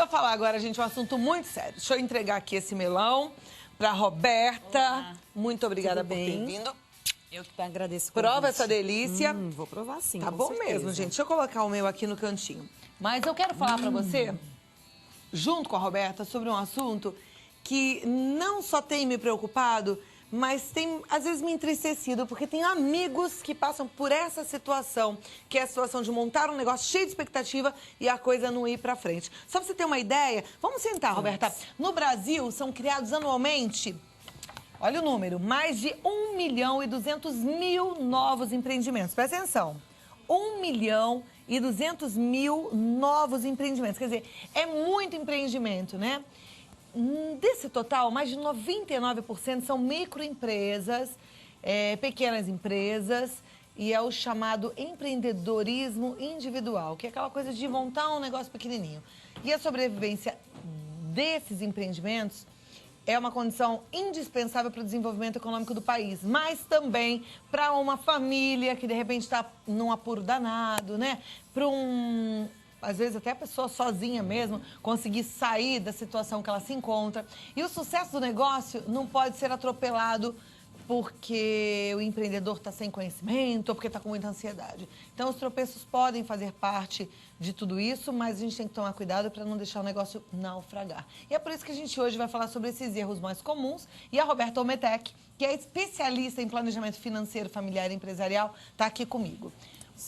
precisa falar agora, gente, um assunto muito sério. Deixa eu entregar aqui esse melão pra Roberta. Olá. Muito obrigada Tudo por ter bem? vindo. Eu que agradeço o Prova convite. essa delícia. Vou provar sim, Tá com bom certeza. mesmo, gente. Deixa eu colocar o meu aqui no cantinho. Mas eu quero falar pra você, junto com a Roberta, sobre um assunto que não só tem me preocupado, mas tem, às vezes, me entristecido, porque tem amigos que passam por essa situação, que é a situação de montar um negócio cheio de expectativa e a coisa não ir pra frente. Só pra você ter uma ideia, vamos sentar, Roberta. No Brasil, são criados anualmente, olha o número, mais de 1.200.000 novos empreendimentos. Presta atenção. 1.200.000 novos empreendimentos. Quer dizer, é muito empreendimento, né? Desse total, mais de 99% são microempresas, pequenas empresas, e é o chamado empreendedorismo individual, que é aquela coisa de montar um negócio pequenininho. E a sobrevivência desses empreendimentos é uma condição indispensável para o desenvolvimento econômico do país, mas também para uma família que, de repente, está num apuro danado, né? Para às vezes até a pessoa sozinha mesmo, conseguir sair da situação que ela se encontra. E o sucesso do negócio não pode ser atropelado porque o empreendedor está sem conhecimento ou porque está com muita ansiedade. Então, os tropeços podem fazer parte de tudo isso, mas a gente tem que tomar cuidado para não deixar o negócio naufragar. E é por isso que a gente hoje vai falar sobre esses erros mais comuns. E a Roberta Olmetec, que é especialista em planejamento financeiro, familiar e empresarial, está aqui comigo.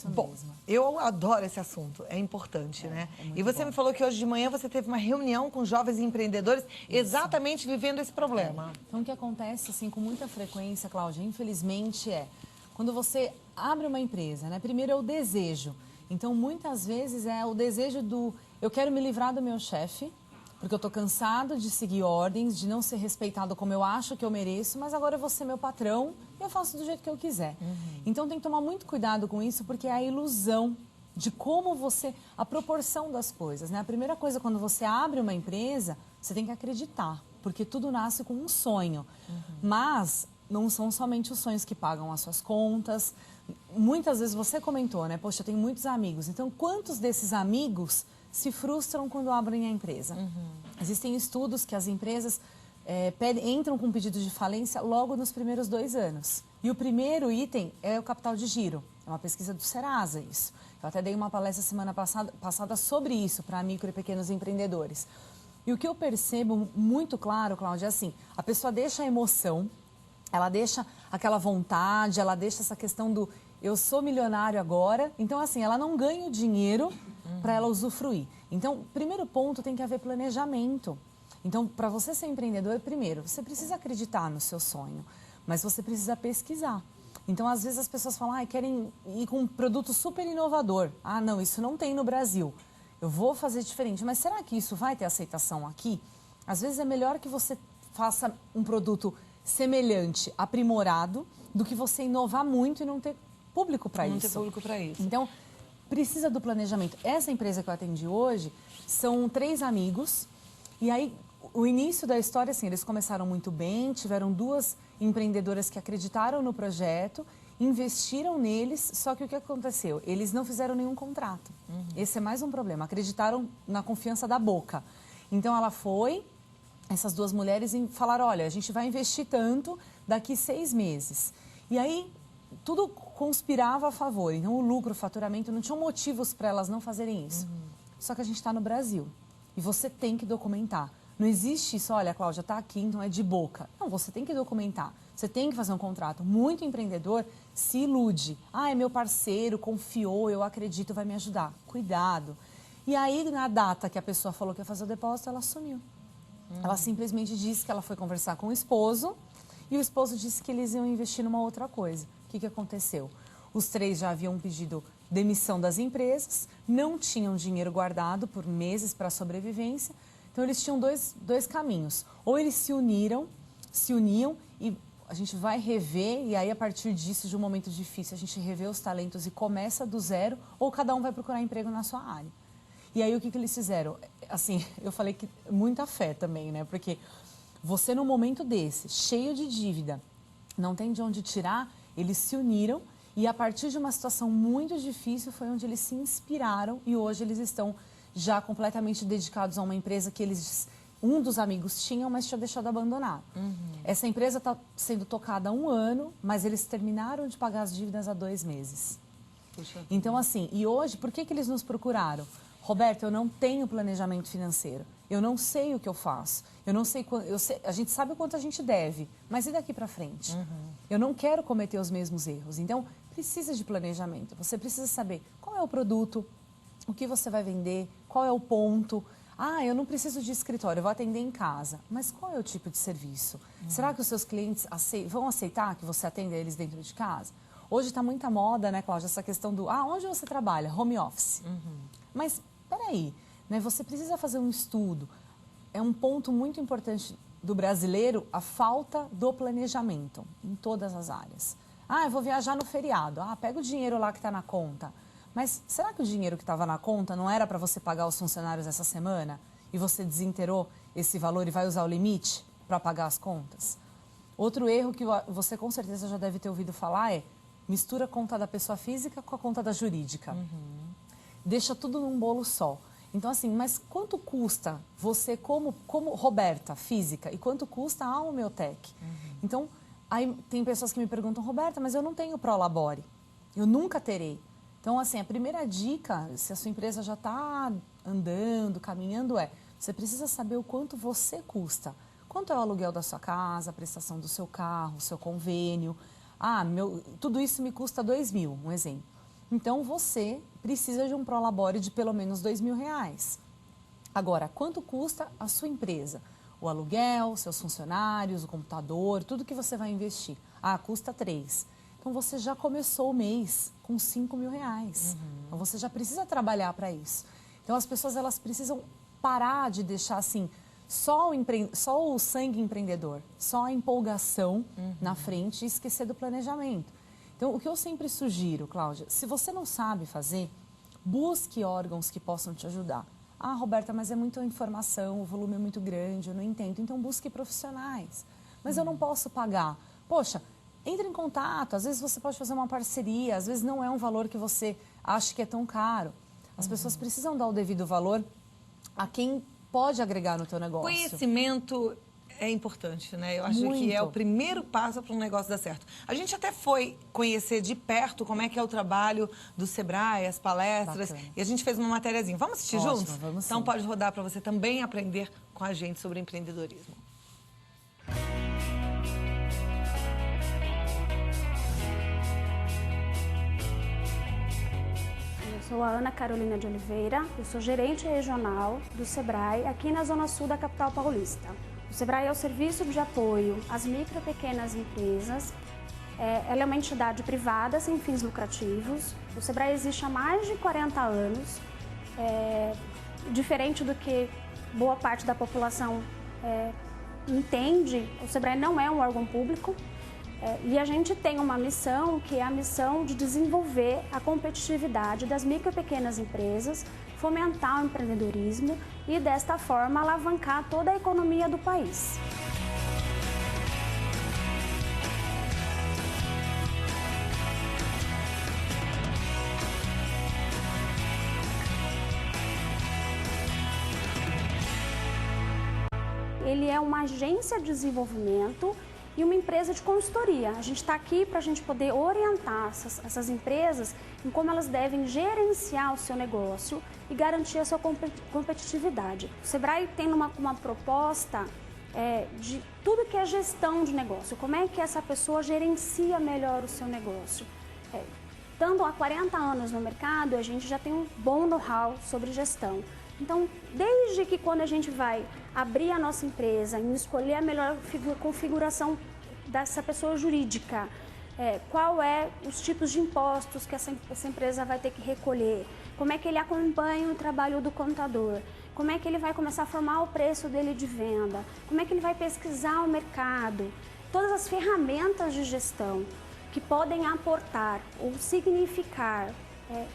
Bom, eu adoro esse assunto, é importante, né? E você me falou que hoje de manhã você teve uma reunião com jovens empreendedores exatamente vivendo esse problema. Então, o que acontece, assim, com muita frequência, Cláudia, infelizmente, quando você abre uma empresa, né? Primeiro é o desejo. Então, muitas vezes é o desejo eu quero me livrar do meu chefe, porque eu tô cansado de seguir ordens, de não ser respeitado como eu acho que eu mereço, mas agora eu vou ser meu patrão e eu faço do jeito que eu quiser. Então tem que tomar muito cuidado com isso, porque é a ilusão de como a proporção das coisas, né? A primeira coisa, quando você abre uma empresa, você tem que acreditar, porque tudo nasce com um sonho. Mas não são somente os sonhos que pagam as suas contas. Muitas vezes você comentou, né? Poxa, eu tenho muitos amigos. Então, quantos desses amigos se frustram quando abrem a empresa? Existem estudos que as empresas entram com pedido de falência logo nos primeiros 2 anos. E o primeiro item é o capital de giro. É uma pesquisa do Serasa, isso. Eu até dei uma palestra semana passada sobre isso para micro e pequenos empreendedores. E o que eu percebo muito claro, Cláudia, é assim, a pessoa deixa a emoção, ela deixa aquela vontade, ela deixa essa questão do eu sou milionário agora. Então, assim, ela não ganha o dinheiro para ela usufruir. Então, primeiro ponto, tem que haver planejamento. Então, para você ser empreendedor, primeiro, você precisa acreditar no seu sonho, mas você precisa pesquisar. Então, às vezes as pessoas falam, querem ir com um produto super inovador. Ah, não, isso não tem no Brasil. Eu vou fazer diferente. Mas será que isso vai ter aceitação aqui? Às vezes é melhor que você faça um produto semelhante, aprimorado, do que você inovar muito e não ter público para isso. Não ter público para isso. Então, precisa do planejamento. Essa empresa que eu atendi hoje são 3 amigos. E aí, o início da história, assim, eles começaram muito bem, tiveram 2 empreendedoras que acreditaram no projeto, investiram neles, só que o que aconteceu? Eles não fizeram nenhum contrato. Esse é mais um problema. Acreditaram na confiança da boca. Então, ela foi, essas 2 mulheres, e falaram, olha, a gente vai investir tanto daqui 6 meses. E aí, tudo conspirava a favor. Então, o lucro, o faturamento, não tinham motivos para elas não fazerem isso. Só que a gente está no Brasil. E você tem que documentar. Não existe isso, olha, Cláudia, está aqui, então é de boca. Não, você tem que documentar. Você tem que fazer um contrato. Muito empreendedor se ilude. Ah, é meu parceiro, confiou, eu acredito, vai me ajudar. Cuidado. E aí, na data que a pessoa falou que ia fazer o depósito, ela sumiu. Ela simplesmente disse que ela foi conversar com o esposo e o esposo disse que eles iam investir numa outra coisa. O que aconteceu? Os 3 já haviam pedido demissão das empresas, não tinham dinheiro guardado por meses para sobrevivência. Então, eles tinham dois caminhos. Ou eles se uniam e a gente vai rever, e aí, a partir disso, de um momento difícil, a gente revê os talentos e começa do zero, ou cada um vai procurar emprego na sua área. E aí, o que eles fizeram? Assim, eu falei que muita fé também, né? Porque você, num momento desse, cheio de dívida, não tem de onde tirar, eles se uniram e, a partir de uma situação muito difícil, foi onde eles se inspiraram e hoje eles estão já completamente dedicados a uma empresa que um dos amigos tinham, mas tinha deixado abandonado. Essa empresa está sendo tocada há 1 ano, mas eles terminaram de pagar as dívidas há 2 meses. Puxa. Então, assim, e hoje, por que eles nos procuraram? Roberto, eu não tenho planejamento financeiro. Eu não sei o que eu faço. Eu não sei, a gente sabe o quanto a gente deve, mas e daqui para frente? Eu não quero cometer os mesmos erros. Então, precisa de planejamento. Você precisa saber qual é o produto, o que você vai vender, qual é o ponto. Ah, eu não preciso de escritório, eu vou atender em casa. Mas qual é o tipo de serviço? Será que os seus clientes vão aceitar que você atenda eles dentro de casa? Hoje está muita moda, né, Cláudia, essa questão do, onde você trabalha? Home office. Mas, peraí, né, você precisa fazer um estudo. É um ponto muito importante do brasileiro, a falta do planejamento em todas as áreas. Eu vou viajar no feriado. Pega o dinheiro lá que está na conta. Mas será que o dinheiro que estava na conta não era para você pagar os funcionários essa semana? E você desintegrou esse valor e vai usar o limite para pagar as contas? Outro erro que você com certeza já deve ter ouvido falar é mistura a conta da pessoa física com a conta da jurídica. Deixa tudo num bolo só. Então, assim, mas quanto custa você como Roberta, física, e quanto custa a Almeotec? Então, aí tem pessoas que me perguntam, Roberta, mas eu não tenho Prolabore, eu nunca terei. Então, assim, a primeira dica, se a sua empresa já está andando, caminhando, você precisa saber o quanto você custa. Quanto é o aluguel da sua casa, a prestação do seu carro, o seu convênio. Tudo isso me custa 2.000, um exemplo. Então, você precisa de um Prolabore de pelo menos R$2.000. Agora, quanto custa a sua empresa? O aluguel, seus funcionários, o computador, tudo que você vai investir. Custa 3. Então, você já começou o mês com R$5.000. Então, você já precisa trabalhar para isso. Então, as pessoas elas precisam parar de deixar assim, só o sangue empreendedor, só a empolgação na frente e esquecer do planejamento. Então, o que eu sempre sugiro, Cláudia, se você não sabe fazer, busque órgãos que possam te ajudar. Roberta, mas é muita informação, o volume é muito grande, eu não entendo. Então, busque profissionais. Mas eu não posso pagar. Poxa, entre em contato, às vezes você pode fazer uma parceria, às vezes não é um valor que você acha que é tão caro. As pessoas precisam dar o devido valor a quem pode agregar no teu negócio. Conhecimento é importante, né? Eu acho que é o primeiro passo para um negócio dar certo. A gente até foi conhecer de perto como é que é o trabalho do Sebrae, as palestras. Bacana. E a gente fez uma matériazinha. Vamos assistir juntos? Vamos então sim. Pode rodar para você também aprender com a gente sobre empreendedorismo. Eu sou a Ana Carolina de Oliveira, eu sou gerente regional do Sebrae aqui na Zona Sul da capital paulista. O Sebrae é o serviço de apoio às micro e pequenas empresas. Ela é uma entidade privada sem fins lucrativos. O Sebrae existe há mais de 40 anos. Diferente do que boa parte da população entende, o Sebrae não é um órgão público. E a gente tem uma missão que é a missão de desenvolver a competitividade das micro e pequenas empresas, fomentar o empreendedorismo e, desta forma, alavancar toda a economia do país. Ele é uma agência de desenvolvimento e uma empresa de consultoria. A gente está aqui para a gente poder orientar essas empresas em como elas devem gerenciar o seu negócio e garantir a sua competitividade. O Sebrae tem uma proposta de tudo que é gestão de negócio, como é que essa pessoa gerencia melhor o seu negócio. Estando há 40 anos no mercado, a gente já tem um bom know-how sobre gestão. Então, desde que quando a gente vai abrir a nossa empresa e escolher a melhor configuração dessa pessoa jurídica, qual é os tipos de impostos que essa empresa vai ter que recolher, como é que ele acompanha o trabalho do contador, como é que ele vai começar a formar o preço dele de venda, como é que ele vai pesquisar o mercado, todas as ferramentas de gestão que podem aportar ou significar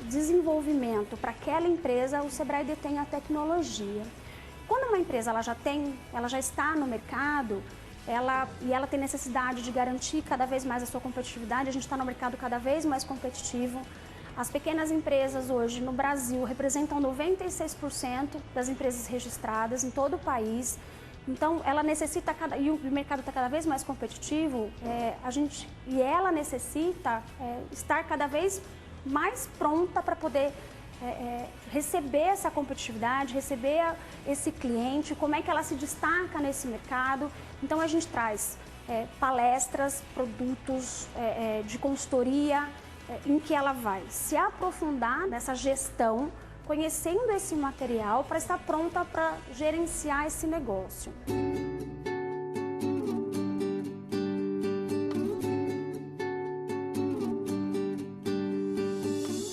desenvolvimento para aquela empresa, o Sebrae detém a tecnologia. Quando uma empresa ela já está no mercado, ela tem necessidade de garantir cada vez mais a sua competitividade, a gente está no mercado cada vez mais competitivo, As pequenas empresas hoje no Brasil representam 96% das empresas registradas em todo o país. Então, ela necessita, e o mercado está cada vez mais competitivo, ela necessita estar cada vez mais pronta para poder receber essa competitividade, receber esse cliente, como é que ela se destaca nesse mercado. Então, a gente traz palestras, produtos de consultoria, em que ela vai se aprofundar nessa gestão, conhecendo esse material para estar pronta para gerenciar esse negócio.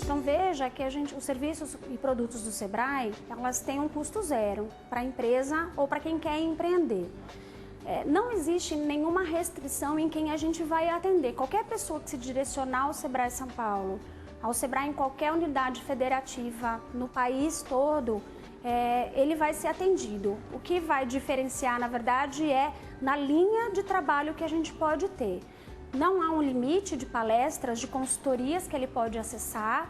Então veja que os serviços e produtos do Sebrae, elas têm um custo zero para a empresa ou para quem quer empreender. Não existe nenhuma restrição em quem a gente vai atender. Qualquer pessoa que se direcionar ao Sebrae São Paulo, ao Sebrae em qualquer unidade federativa no país todo, ele vai ser atendido. O que vai diferenciar, na verdade, é na linha de trabalho que a gente pode ter. Não há um limite de palestras, de consultorias que ele pode acessar.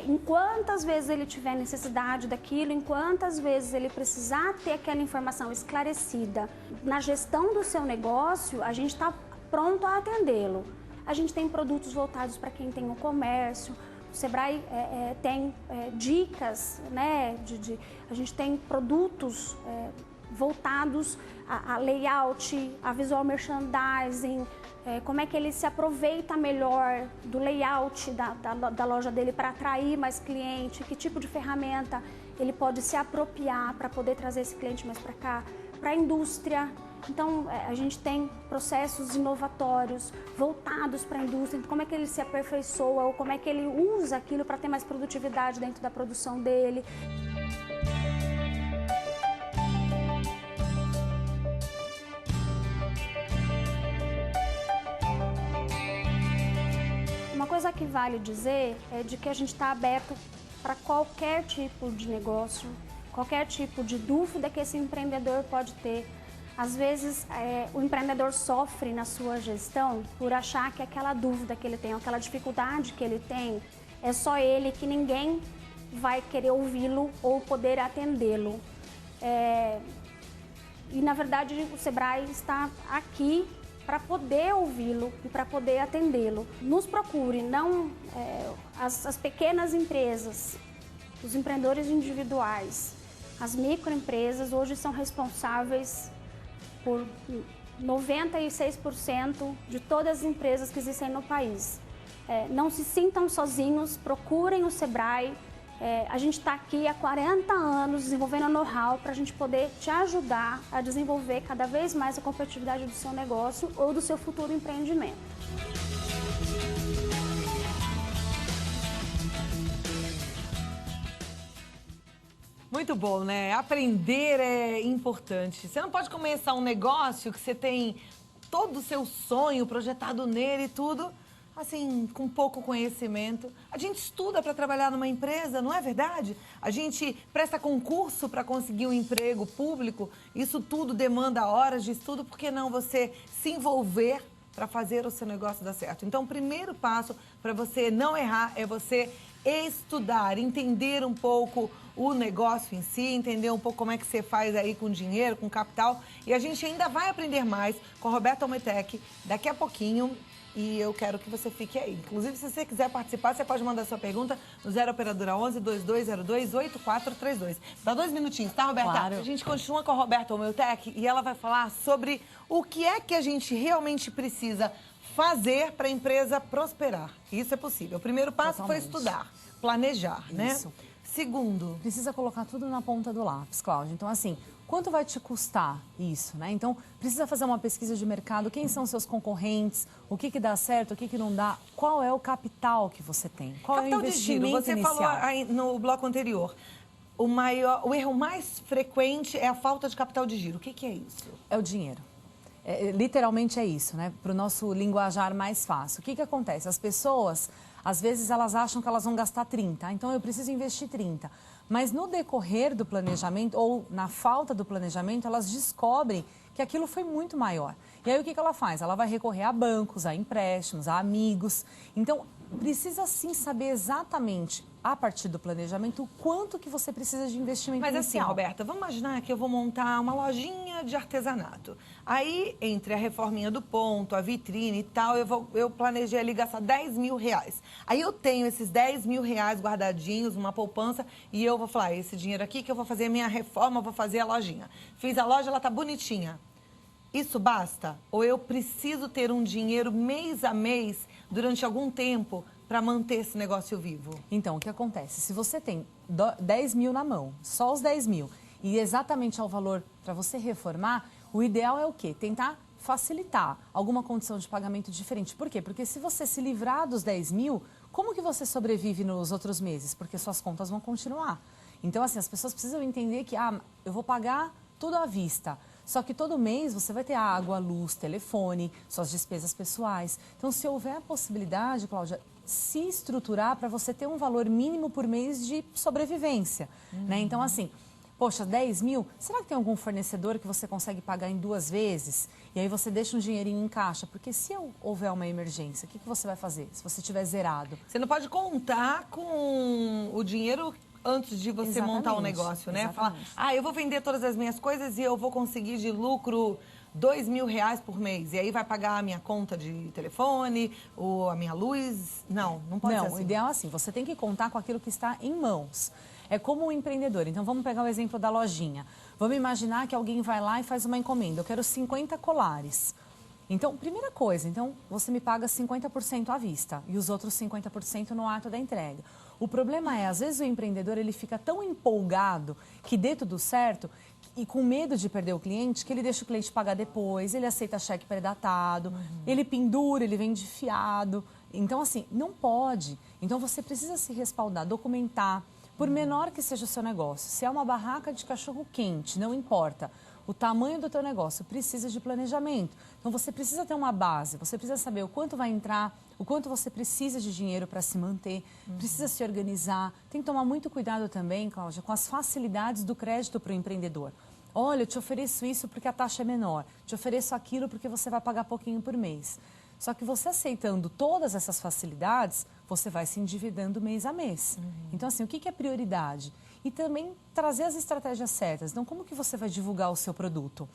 Em quantas vezes ele tiver necessidade daquilo, em quantas vezes ele precisar ter aquela informação esclarecida na gestão do seu negócio, a gente está pronto a atendê-lo. A gente tem produtos voltados para quem tem o comércio. O Sebrae tem dicas, né? A gente tem produtos voltados a layout, a visual merchandising, como é que ele se aproveita melhor do layout da loja dele para atrair mais cliente, que tipo de ferramenta ele pode se apropriar para poder trazer esse cliente mais para cá, para a indústria. Então, a gente tem processos inovatórios voltados para a indústria, como é que ele se aperfeiçoa ou como é que ele usa aquilo para ter mais produtividade dentro da produção dele. Uma coisa que vale dizer é de que a gente está aberto para qualquer tipo de negócio, qualquer tipo de dúvida que esse empreendedor pode ter. Às vezes, o empreendedor sofre na sua gestão por achar que aquela dúvida que ele tem, aquela dificuldade que ele tem, é só ele, que ninguém vai querer ouvi-lo ou poder atendê-lo. E, na verdade, o Sebrae está aqui para poder ouvi-lo e para poder atendê-lo. Nos procure, não as pequenas empresas, os empreendedores individuais, as microempresas hoje são responsáveis por 96% de todas as empresas que existem no país. Não se sintam sozinhos, procurem o Sebrae. A gente está aqui há 40 anos desenvolvendo know-how para a gente poder te ajudar a desenvolver cada vez mais a competitividade do seu negócio ou do seu futuro empreendimento. Muito bom, né? Aprender é importante. Você não pode começar um negócio que você tem todo o seu sonho projetado nele e tudo, assim, com pouco conhecimento. A gente estuda para trabalhar numa empresa, não é verdade? A gente presta concurso para conseguir um emprego público. Isso tudo demanda horas de estudo. Por que não você se envolver para fazer o seu negócio dar certo? Então, o primeiro passo para você não errar é você estudar, entender um pouco o negócio em si, entender um pouco como é que você faz aí com dinheiro, com capital. E a gente ainda vai aprender mais com a Roberta Almetec daqui a pouquinho. E eu quero que você fique aí. Inclusive, se você quiser participar, você pode mandar sua pergunta no 0 Operadora 11 2202 8432. Dá 2 minutinhos, tá, Roberta? Claro. A gente continua com a Roberta Almetec e ela vai falar sobre o que é que a gente realmente precisa fazer para a empresa prosperar. Isso é possível. O primeiro passo foi estudar, planejar, né? Isso. Segundo, Precisa colocar tudo na ponta do lápis, Cláudia. Então, assim, quanto vai te custar isso, né? Então, precisa fazer uma pesquisa de mercado, quem são seus concorrentes, o que dá certo, o que não dá, qual é o capital que você tem, qual é o investimento você inicial. falou aí no bloco anterior, o erro mais frequente é a falta de capital de giro. O que é isso? É o dinheiro. Literalmente é isso, né? Para o nosso linguajar mais fácil. O que acontece? As pessoas, às vezes, elas acham que elas vão gastar 30. Então, eu preciso investir 30. Mas no decorrer do planejamento, ou na falta do planejamento, elas descobrem que aquilo foi muito maior. E aí, o que ela faz? Ela vai recorrer a bancos, a empréstimos, a amigos. Então, precisa sim saber exatamente, a partir do planejamento, o quanto que você precisa de investimento Mas assim, inicial. Roberta, vamos imaginar que eu vou montar uma lojinha de artesanato. Aí, entre a reforminha do ponto, a vitrine e tal, eu planejei ali gastar 10 mil reais. Aí eu tenho esses 10 mil reais guardadinhos, uma poupança, e eu vou falar, esse dinheiro aqui que eu vou fazer a minha reforma, vou fazer a lojinha. Fiz a loja, ela tá bonitinha. Isso basta? Ou eu preciso ter um dinheiro mês a mês, durante algum tempo, para manter esse negócio vivo? Então, o que acontece? Se você tem 10 mil na mão, só os 10 mil, e exatamente ao valor para você reformar, o ideal é o quê? Tentar facilitar alguma condição de pagamento diferente. Por quê? Porque se você se livrar dos 10 mil, como que você sobrevive nos outros meses? Porque suas contas vão continuar. Então, assim, as pessoas precisam entender que, eu vou pagar tudo à vista. Só que todo mês você vai ter água, luz, telefone, suas despesas pessoais. Então, se houver a possibilidade, Cláudia, se estruturar para você ter um valor mínimo por mês de sobrevivência, né? Então, assim, poxa, 10 mil, será que tem algum fornecedor que você consegue pagar em 2 vezes? E aí você deixa um dinheirinho em caixa, porque se houver uma emergência, o que você vai fazer se você tiver zerado? Você não pode contar com o dinheiro antes de você montar um negócio, né? Exatamente. Falar, eu vou vender todas as minhas coisas e eu vou conseguir de lucro 2 mil reais por mês. E aí vai pagar a minha conta de telefone ou a minha luz. Não pode ser assim. Não, o ideal é assim, você tem que contar com aquilo que está em mãos. É como um empreendedor. Então, vamos pegar o exemplo da lojinha. Vamos imaginar que alguém vai lá e faz uma encomenda. Eu quero 50 colares. Então, primeira coisa, você me paga 50% à vista e os outros 50% no ato da entrega. O problema é, às vezes o empreendedor ele fica tão empolgado que dê tudo certo e com medo de perder o cliente, que ele deixa o cliente pagar depois, ele aceita cheque pré-datado, ele pendura, ele vende fiado. Então, assim, não pode. Então, você precisa se respaldar, documentar, por menor que seja o seu negócio. Se é uma barraca de cachorro quente, não importa. O tamanho do teu negócio precisa de planejamento. Então, você precisa ter uma base, você precisa saber o quanto vai entrar, o quanto você precisa de dinheiro para se manter, precisa se organizar. Tem que tomar muito cuidado também, Cláudia, com as facilidades do crédito para o empreendedor. Olha, eu te ofereço isso porque a taxa é menor, te ofereço aquilo porque você vai pagar pouquinho por mês. Só que você aceitando todas essas facilidades, você vai se endividando mês a mês. Então, assim, o que é prioridade? E também trazer as estratégias certas. Então, como que você vai divulgar o seu produto?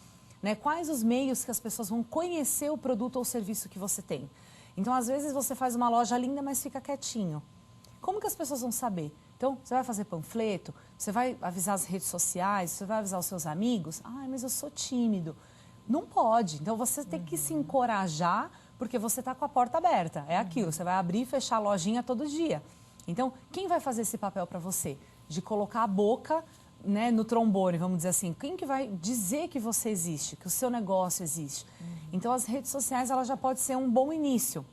Né? Quais os meios que as pessoas vão conhecer o produto ou serviço que você tem? Então, às vezes, você faz uma loja linda, mas fica quietinho. Como que as pessoas vão saber? Então, você vai fazer panfleto, você vai avisar as redes sociais, você vai avisar os seus amigos. Mas eu sou tímido. Não pode. Então, você tem que se encorajar, porque você está com a porta aberta. É aquilo, você vai abrir e fechar a lojinha todo dia. Então, quem vai fazer esse papel para você? De colocar a boca, né, no trombone, vamos dizer assim. Quem que vai dizer que você existe, que o seu negócio existe? Então, as redes sociais, ela já pode ser um bom início,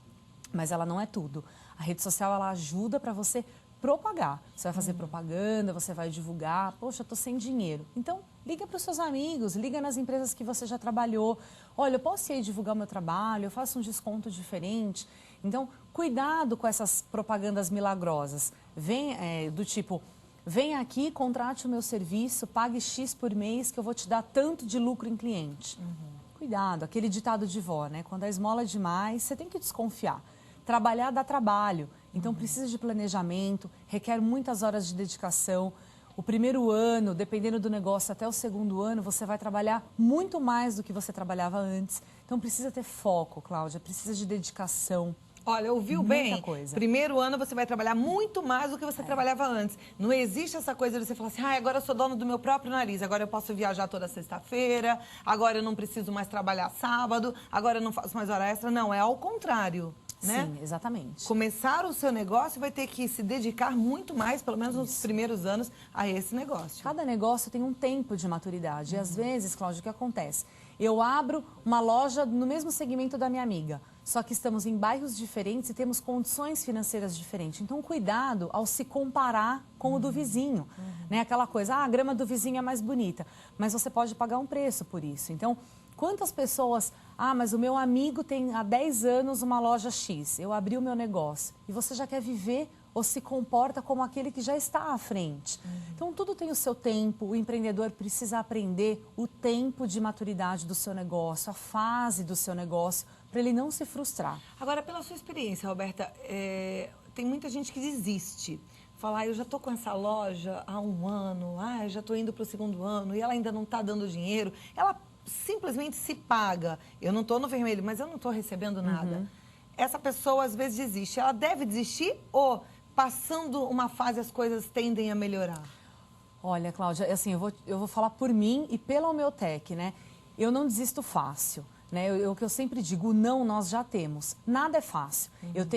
mas ela não é tudo. A rede social, ela ajuda para você propagar. Você vai fazer propaganda, você vai divulgar. Poxa, eu estou sem dinheiro. Então, liga para os seus amigos, liga nas empresas que você já trabalhou. Olha, eu posso ir divulgar o meu trabalho, eu faço um desconto diferente. Então, cuidado com essas propagandas milagrosas. Do tipo, vem aqui, contrate o meu serviço, pague X por mês que eu vou te dar tanto de lucro em cliente. Cuidado, aquele ditado de vó, né? Quando a esmola é demais, você tem que desconfiar. Trabalhar dá trabalho, então precisa de planejamento, requer muitas horas de dedicação. O primeiro ano, dependendo do negócio, até o segundo ano, você vai trabalhar muito mais do que você trabalhava antes. Então precisa ter foco, Cláudia, precisa de dedicação. Olha, ouviu bem? Muita coisa. Primeiro ano você vai trabalhar muito mais do que você trabalhava antes. Não existe essa coisa de você falar assim, agora eu sou dono do meu próprio nariz, agora eu posso viajar toda sexta-feira, agora eu não preciso mais trabalhar sábado, agora eu não faço mais hora extra. Não, é ao contrário. Né? Sim, exatamente. Começar o seu negócio vai ter que se dedicar muito mais, pelo menos nos primeiros anos, a esse negócio. Cada negócio tem um tempo de maturidade. E às vezes, Cláudia, o que acontece? Eu abro uma loja no mesmo segmento da minha amiga, só que estamos em bairros diferentes e temos condições financeiras diferentes. Então, cuidado ao se comparar com o do vizinho. Né? Aquela coisa, a grama do vizinho é mais bonita, mas você pode pagar um preço por isso. Então, quantas pessoas... mas o meu amigo tem há 10 anos uma loja X, eu abri o meu negócio. E você já quer viver ou se comporta como aquele que já está à frente. Então, tudo tem o seu tempo, o empreendedor precisa aprender o tempo de maturidade do seu negócio, a fase do seu negócio, para ele não se frustrar. Agora, pela sua experiência, Roberta, tem muita gente que desiste. Fala, eu já estou com essa loja há 1 ano, já estou indo para o 2º ano e ela ainda não está dando dinheiro. Ela simplesmente se paga. Eu não estou no vermelho, mas eu não estou recebendo nada. Essa pessoa, às vezes, desiste. Ela deve desistir ou, passando uma fase, as coisas tendem a melhorar? Olha, Cláudia, assim, eu vou falar por mim e pela Homeotec, né? Eu não desisto fácil. Né? O que eu sempre digo, não, nós já temos. Nada é fácil.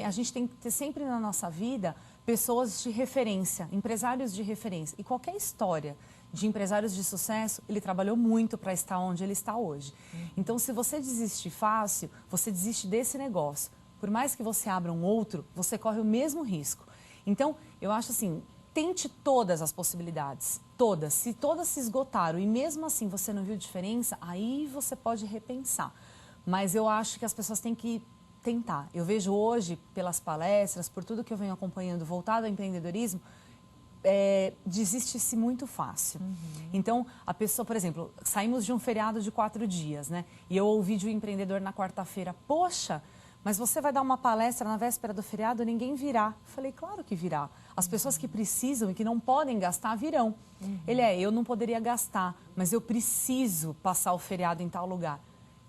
A gente tem que ter sempre na nossa vida pessoas de referência, empresários de referência. E qualquer história de empresários de sucesso, ele trabalhou muito para estar onde ele está hoje. Então, se você desistir fácil, você desiste desse negócio. Por mais que você abra um outro, você corre o mesmo risco. Então, eu acho assim, tente todas as possibilidades, todas. Se todas se esgotaram e mesmo assim você não viu diferença, aí você pode repensar. Mas eu acho que as pessoas têm que tentar. Eu vejo hoje, pelas palestras, por tudo que eu venho acompanhando voltado ao empreendedorismo, desiste-se muito fácil. Então, a pessoa, por exemplo, saímos de um feriado de 4 dias, né? E eu ouvi de um empreendedor na quarta-feira, poxa, mas você vai dar uma palestra na véspera do feriado, ninguém virá. Eu falei, claro que virá. As pessoas que precisam e que não podem gastar, virão. Eu não poderia gastar, mas eu preciso passar o feriado em tal lugar.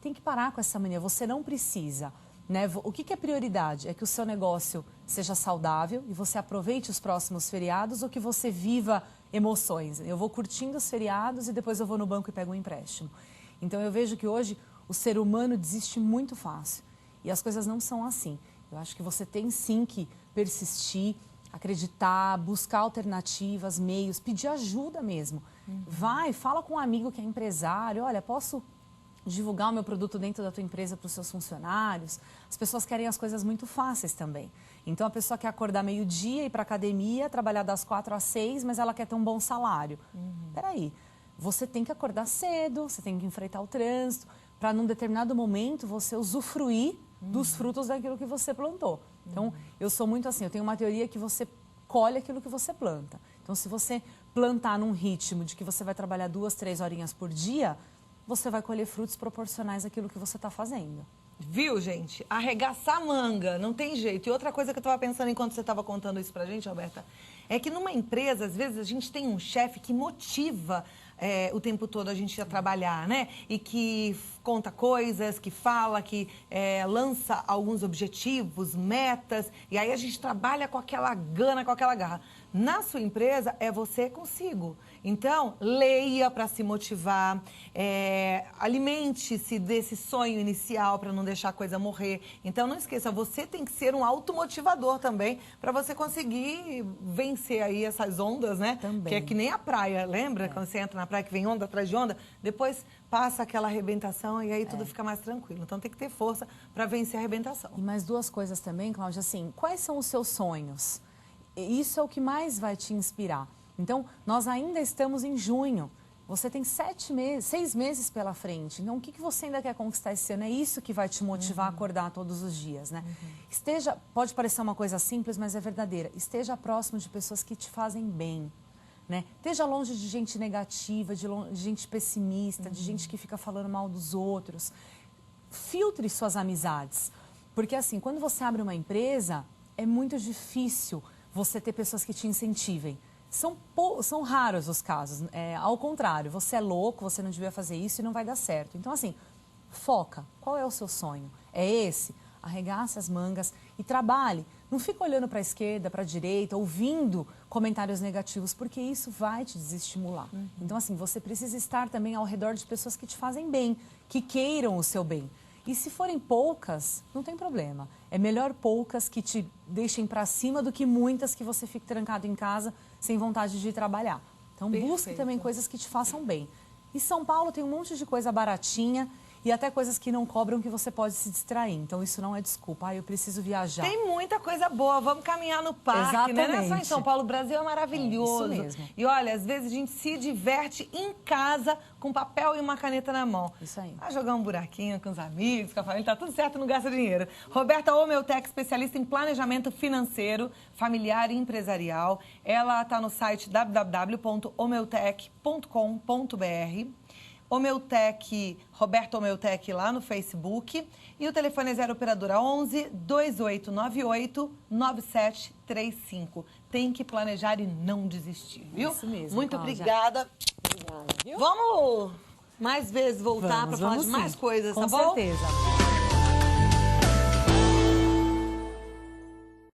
Tem que parar com essa mania, você não precisa. Né? O que é prioridade? É que o seu negócio seja saudável e você aproveite os próximos feriados ou que você viva emoções. Eu vou curtindo os feriados e depois eu vou no banco e pego um empréstimo. Então, eu vejo que hoje o ser humano desiste muito fácil. E as coisas não são assim. Eu acho que você tem sim que persistir, acreditar, buscar alternativas, meios, pedir ajuda mesmo. Vai, fala com um amigo que é empresário, olha, posso divulgar o meu produto dentro da tua empresa para os seus funcionários. As pessoas querem as coisas muito fáceis também. Então, a pessoa quer acordar meio-dia, ir para a academia, trabalhar das 4 às 6, mas ela quer ter um bom salário. Peraí, você tem que acordar cedo, você tem que enfrentar o trânsito, para num determinado momento você usufruir dos frutos daquilo que você plantou. Então, eu sou muito assim, eu tenho uma teoria que você colhe aquilo que você planta. Então, se você plantar num ritmo de que você vai trabalhar 2, 3 horinhas por dia, você vai colher frutos proporcionais àquilo que você está fazendo. Viu, gente? Arregaçar a manga, não tem jeito. E outra coisa que eu estava pensando enquanto você estava contando isso pra gente, Roberta, é que numa empresa, às vezes, a gente tem um chefe que motiva o tempo todo a gente a trabalhar, né? E que conta coisas, que fala, que lança alguns objetivos, metas, e aí a gente trabalha com aquela gana, com aquela garra. Na sua empresa, é você consigo. Então, leia para se motivar, alimente-se desse sonho inicial para não deixar a coisa morrer. Então, não esqueça, você tem que ser um automotivador também para você conseguir vencer aí essas ondas, né? Também. Que é que nem a praia, lembra? Quando você entra na praia que vem onda atrás de onda, depois passa aquela arrebentação e aí tudo fica mais tranquilo. Então, tem que ter força para vencer a arrebentação. E mais 2 coisas também, Cláudia, assim, quais são os seus sonhos? Isso é o que mais vai te inspirar. Então, nós ainda estamos em junho. Você tem 6 meses pela frente. Então, o que você ainda quer conquistar esse ano? É isso que vai te motivar a acordar todos os dias, né? Pode parecer uma coisa simples, mas é verdadeira. Esteja próximo de pessoas que te fazem bem, né? Esteja longe de gente negativa, de gente pessimista, de gente que fica falando mal dos outros. Filtre suas amizades. Porque, assim, quando você abre uma empresa, é muito difícil você ter pessoas que te incentivem. São raros os casos. Ao contrário, você é louco, você não devia fazer isso e não vai dar certo. Então, assim, foca. Qual é o seu sonho? É esse? Arregace as mangas e trabalhe. Não fica olhando para a esquerda, para a direita, ouvindo comentários negativos, porque isso vai te desestimular. Então, assim, você precisa estar também ao redor de pessoas que te fazem bem, que queiram o seu bem. E se forem poucas, não tem problema. É melhor poucas que te deixem para cima do que muitas que você fique trancado em casa sem vontade de trabalhar. Então, busque também coisas que te façam bem. E São Paulo tem um monte de coisa baratinha e até coisas que não cobram que você pode se distrair. Então, isso não é desculpa. Eu preciso viajar. Tem muita coisa boa. Vamos caminhar no parque, né? Não é só em São Paulo. O Brasil é maravilhoso. Isso mesmo. E olha, às vezes a gente se diverte em casa com papel e uma caneta na mão. Isso aí. Vai jogar um buraquinho com os amigos, com a família, tá tudo certo, não gasta dinheiro. Roberta Homeotec, especialista em planejamento financeiro, familiar e empresarial. Ela está no site www.homeotec.com.br. Omeutec, Roberto Omeutec lá no Facebook. E o telefone é 0 operadora 11 2898 9735. Tem que planejar e não desistir, viu? Isso mesmo, Muito Cláudia. obrigada. Obrigada, viu? Vamos mais vezes voltar para falar de mais sim. coisas, Com tá bom? certeza.